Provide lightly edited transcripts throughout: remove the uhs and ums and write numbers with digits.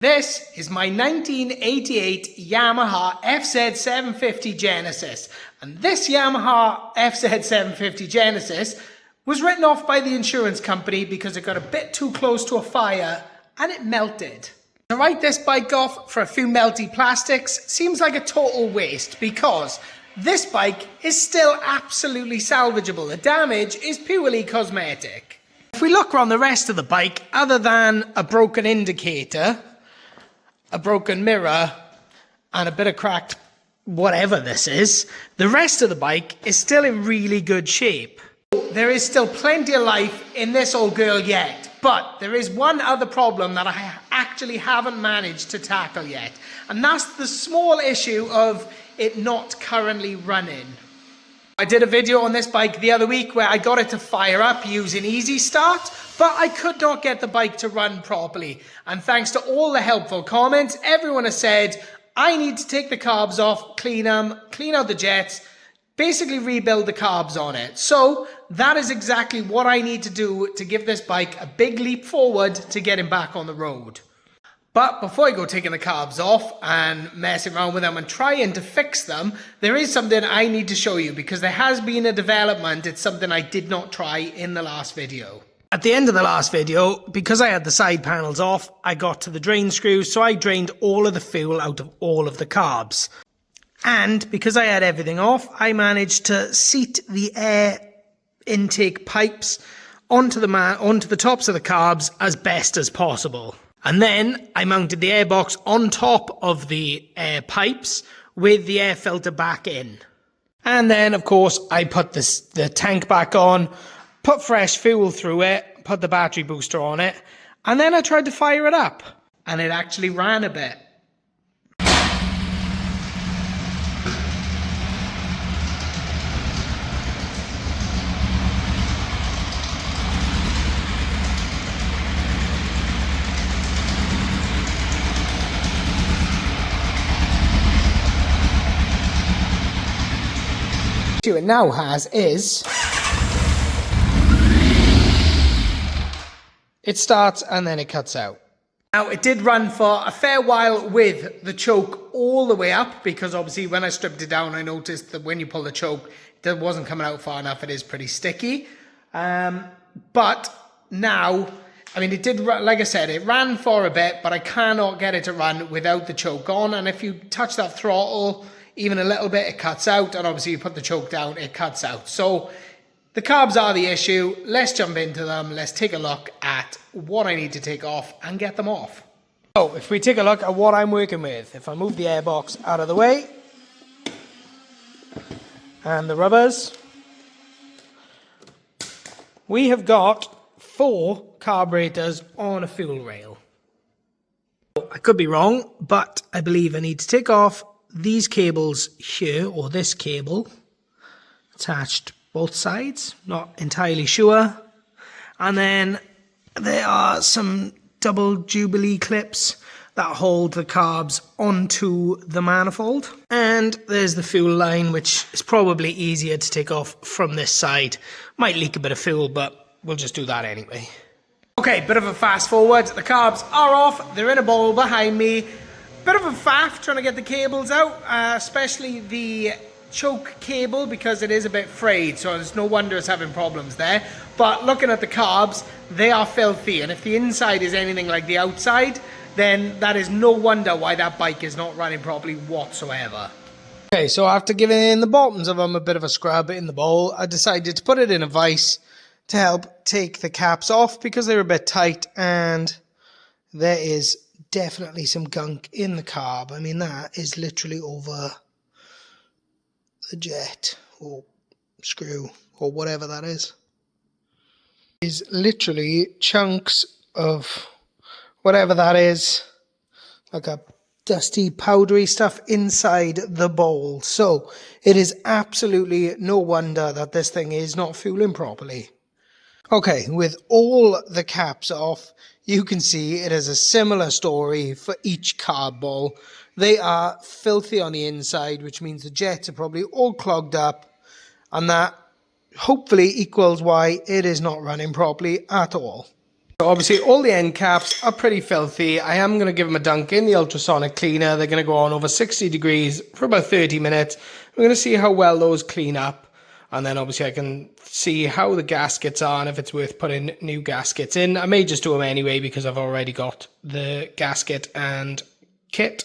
This is my 1988 Yamaha FZ750 Genesis, and this Yamaha FZ750 Genesis was written off by the insurance company because it got a bit too close to a fire and it melted. To write this bike off for a few melty plastics seems like a total waste because this bike is still absolutely salvageable. The damage is purely cosmetic. If we look around the rest of the bike, other than a broken indicator, a broken mirror, and a bit of cracked whatever this is, the rest of the bike is still in really good shape. There is still plenty of life in this old girl yet, but there is one other problem that I actually haven't managed to tackle yet, and that's the small issue of it not currently running. I did a video on this bike the other week where I got it to fire up using Easy Start, but I could not get the bike to run properly. And thanks to all the helpful comments, everyone has said, I need to take the carbs off, clean them, clean out the jets, basically rebuild the carbs on it. So that is exactly what I need to do to give this bike a big leap forward to getting back on the road. But before I go taking the carbs off and messing around with them and trying to fix them, there is something I need to show you because there has been a development. It's something I did not try in the last video. At the end of the last video, because I had the side panels off, I got to the drain screws, so I drained all of the fuel out of all of the carbs. And because I had everything off, I managed to seat the air intake pipes onto the tops of the carbs as best as possible. And then I mounted the airbox on top of the air pipes with the air filter back in. And then, of course, I put the tank back on, put fresh fuel through it, put the battery booster on it, and then I tried to fire it up. And it actually ran a bit. What it now has is it starts and then it cuts out. Now it did run for a fair while with the choke all the way up because obviously when I stripped it down I noticed that when you pull the choke it wasn't coming out far enough. It is pretty sticky, but now I mean it did run, like I said, it ran for a bit, but I cannot get it to run without the choke on, and if you touch that throttle even a little bit, it cuts out, and obviously you put the choke down, it cuts out. So the carbs are the issue. Let's jump into them. Let's take a look at what I need to take off and get them off. So if we take a look at what I'm working with, if I move the airbox out of the way and the rubbers, we have got 4 carburetors on a fuel rail. I could be wrong, but I believe I need to take off these cables here, or this cable attached both sides, not entirely sure. And then there are some double Jubilee clips that hold the carbs onto the manifold. And there's the fuel line, which is probably easier to take off from this side. Might leak a bit of fuel, but we'll just do that anyway. Okay, bit of a fast forward. The carbs are off. They're in a bowl behind me. Bit of a faff trying to get the cables out, especially the choke cable because it is a bit frayed, so there's no wonder it's having problems there. But looking at the carbs, they are filthy, and if the inside is anything like the outside, then that is no wonder why that bike is not running properly whatsoever. Okay, so after giving the bottoms of them a bit of a scrub in the bowl, I decided to put it in a vise to help take the caps off because they were a bit tight, and there is definitely some gunk in the carb. I mean, that is literally over the jet or screw or whatever that is. Is literally chunks of whatever that is, like a dusty powdery stuff inside the bowl. So it is absolutely no wonder that this thing is not fueling properly. Okay, with all the caps off, you can see it is a similar story for each carb bowl. They are filthy on the inside, which means the jets are probably all clogged up, and that hopefully equals why it is not running properly at all. So obviously all the end caps are pretty filthy. I am going to give them a dunk in the ultrasonic cleaner. They're going to go on over 60 degrees for about 30 minutes. We're going to see how well those clean up. And then obviously I can see how the gaskets are and if it's worth putting new gaskets in. I may just do them anyway because I've already got the gasket and kit.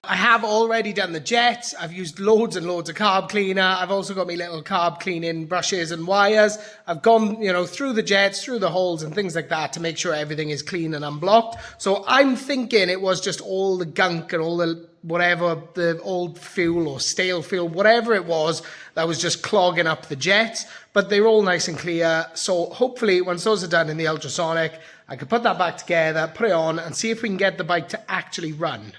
I have already done the jets. I've used loads and loads of carb cleaner. I've also got my little carb cleaning brushes and wires. I've gone, through the jets, through the holes and things like that to make sure everything is clean and unblocked. So I'm thinking it was just all the gunk and all the whatever, the old fuel or stale fuel, whatever it was, that was just clogging up the jets. But they're all nice and clear. So hopefully once those are done in the ultrasonic, I can put that back together, put it on and see if we can get the bike to actually run.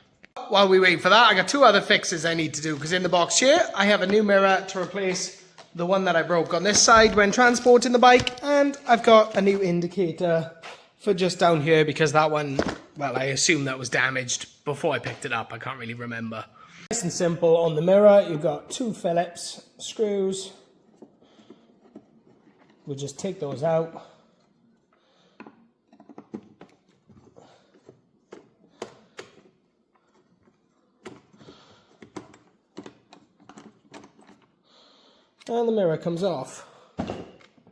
While we wait for that, I got two other fixes I need to do, because in the box here, I have a new mirror to replace the one that I broke on this side when transporting the bike, and I've got a new indicator for just down here, because that one, well, I assume that was damaged before I picked it up. I can't really remember. Nice and simple on the mirror, you've got two Phillips screws. We'll just take those out. And the mirror comes off.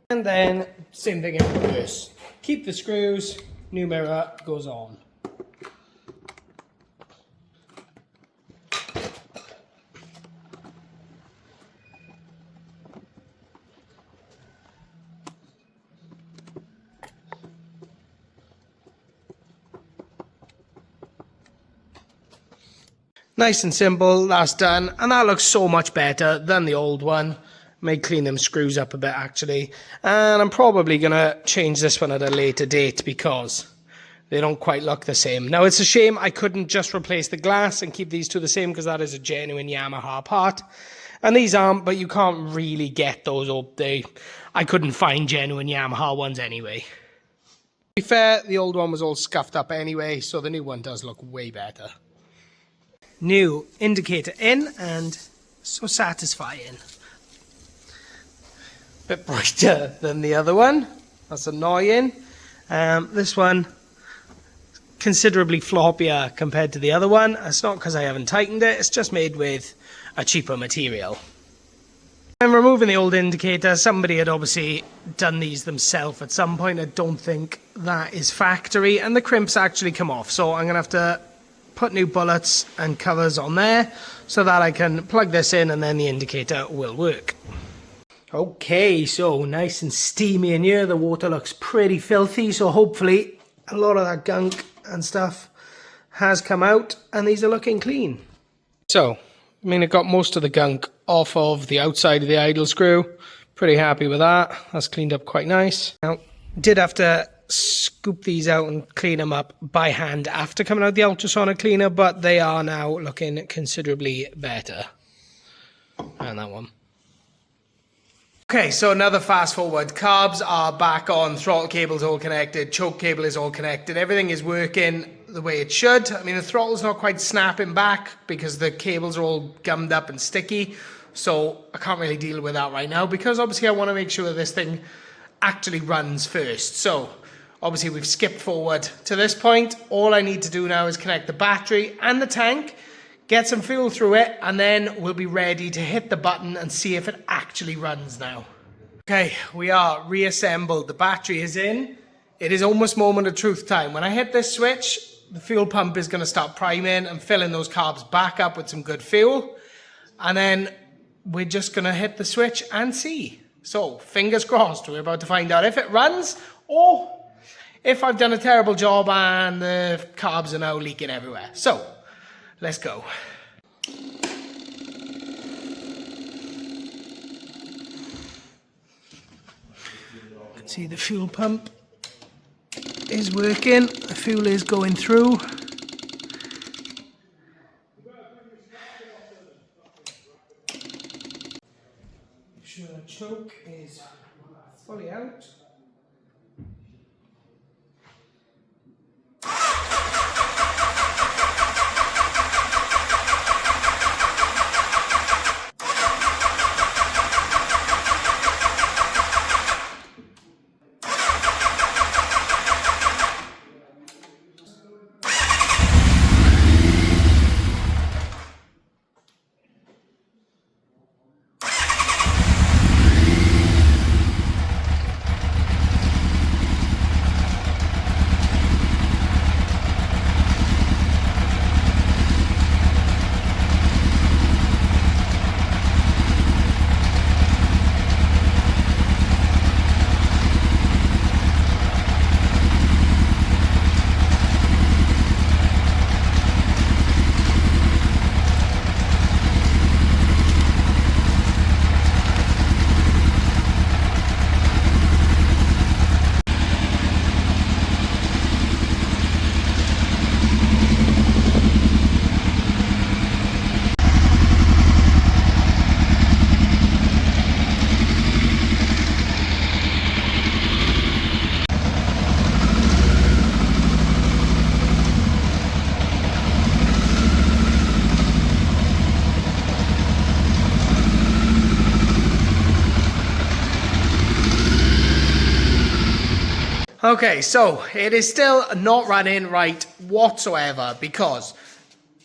And then, same thing in reverse. Keep the screws, new mirror goes on. Nice and simple, that's done. And that looks so much better than the old one. May clean them screws up a bit actually, and I'm probably gonna change this one at a later date because they don't quite look the same. Now it's a shame I couldn't just replace the glass and keep these two the same, because that is a genuine Yamaha part and these aren't, but you can't really get those up. I couldn't find genuine Yamaha ones anyway. To be fair, the old one was all scuffed up anyway, so the new one does look way better. New indicator in, and so satisfying. Bit brighter than the other one. That's annoying. This one considerably floppier compared to the other one. It's not because I haven't tightened it, it's just made with a cheaper material. I'm removing the old indicator. Somebody had obviously done these themselves at some point. I don't think that is factory, and the crimps actually come off, so I'm gonna have to put new bullets and covers on there so that I can plug this in and then the indicator will work. Okay, so nice and steamy in here. The water looks pretty filthy, so hopefully a lot of that gunk and stuff has come out and these are looking clean. So, I mean, it got most of the gunk off of the outside of the idle screw. Pretty happy with that. That's cleaned up quite nice. Now, did have to scoop these out and clean them up by hand after coming out the ultrasonic cleaner, but they are now looking considerably better. And that one. Okay, so another fast forward. Carbs are back on, throttle cable's all connected, choke cable is all connected, everything is working the way it should. I mean, the throttle's not quite snapping back because the cables are all gummed up and sticky, so I can't really deal with that right now because obviously I want to make sure this thing actually runs first. So obviously we've skipped forward to this point. All I need to do now is connect the battery and the tank, get some fuel through it, and then we'll be ready to hit the button and see if it actually runs now. Okay, we are reassembled. The battery is in. It is almost moment of truth time. When I hit this switch, the fuel pump is going to start priming and filling those carbs back up with some good fuel. And then we're just going to hit the switch and see. So, fingers crossed, we're about to find out if it runs or if I've done a terrible job and the carbs are now leaking everywhere. So, let's go. You can see the fuel pump is working, the fuel is going through. Make sure the choke is fully out. Okay, so it is still not running right whatsoever because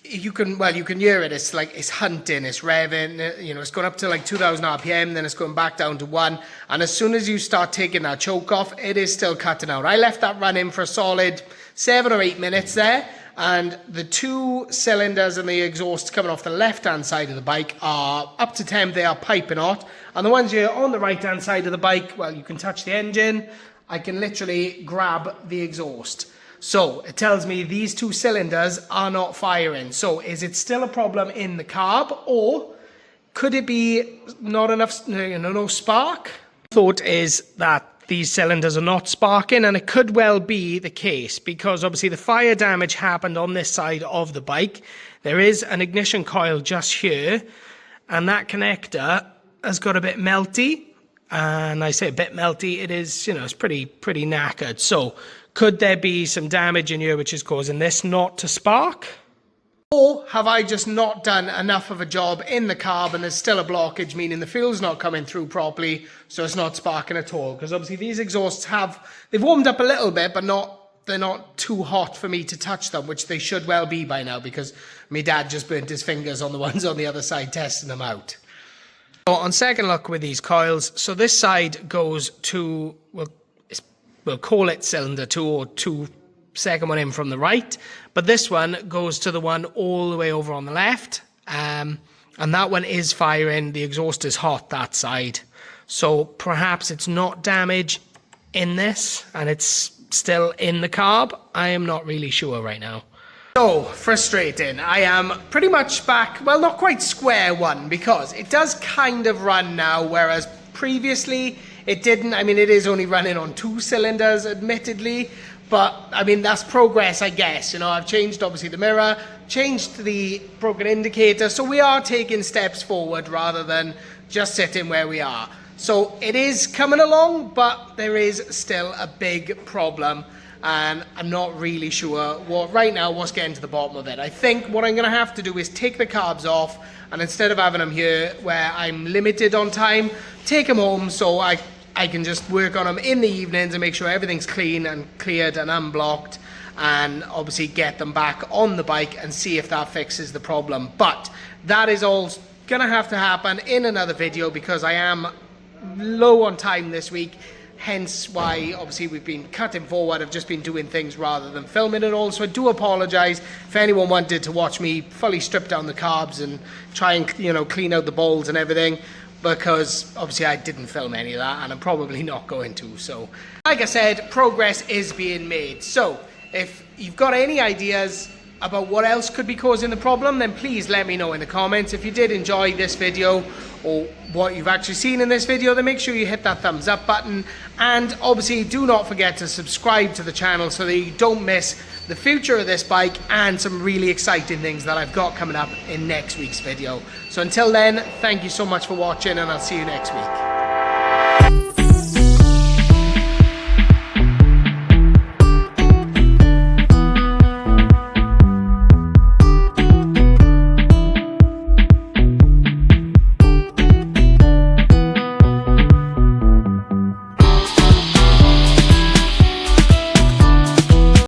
you can hear it. It's like it's hunting, it's revving, you know, it's going up to like 2000 RPM, then it's going back down to 1. And as soon as you start taking that choke off, it is still cutting out. I left that running for a solid 7 or 8 minutes there. And the 2 cylinders and the exhaust coming off the left-hand side of the bike are up to temp, they are piping hot. And the ones here on the right-hand side of the bike, well, you can touch the engine. I can literally grab the exhaust. So it tells me these 2 cylinders are not firing. So is it still a problem in the carb, or could it be not enough, no spark? Thought is that these cylinders are not sparking, and it could well be the case because obviously the fire damage happened on this side of the bike. There is an ignition coil just here, and that connector has got a bit melty. And I say a bit melty, it is, you know, it's pretty knackered. So could there be some damage in here which is causing this not to spark? Or have I just not done enough of a job in the carb and there's still a blockage, meaning the fuel's not coming through properly, so it's not sparking at all? Because obviously these exhausts they've warmed up a little bit, but they're not too hot for me to touch them, which they should well be by now because my dad just burnt his fingers on the ones on the other side testing them out. So on second look with these coils, so this side goes to, we'll call it cylinder 2 or 2, second one in from the right, but this one goes to the one all the way over on the left, and that one is firing. The exhaust is hot that side, so perhaps it's not damage in this and it's still in the carb. I am not really sure right now. So frustrating. I am pretty much back, well, not quite square one, because it does kind of run now, whereas previously it didn't. I mean, it is only running on 2 cylinders, admittedly, but I mean, that's progress, I guess. You know, I've changed obviously the mirror, changed the broken indicator, so we are taking steps forward rather than just sitting where we are. So it is coming along, but there is still a big problem, and I'm not really sure what's getting to the bottom of it. I think what I'm going to have to do is take the carbs off, and instead of having them here where I'm limited on time, take them home so I can just work on them in the evenings and make sure everything's clean and cleared and unblocked, and obviously get them back on the bike and see if that fixes the problem. But that is all going to have to happen in another video because I am low on time this week. Hence why obviously we've been cutting forward. I've just been doing things rather than filming it all. So I do apologize if anyone wanted to watch me fully strip down the carbs and try and, you know, clean out the bowls and everything, because obviously I didn't film any of that and I'm probably not going to. So like I said, progress is being made. So if you've got any ideas about what else could be causing the problem, then please let me know in the comments. If you did enjoy this video or what you've actually seen in this video, then make sure you hit that thumbs up button, and obviously do not forget to subscribe to the channel so that you don't miss the future of this bike and some really exciting things that I've got coming up in next week's video. So until then, thank you so much for watching, and I'll see you next week.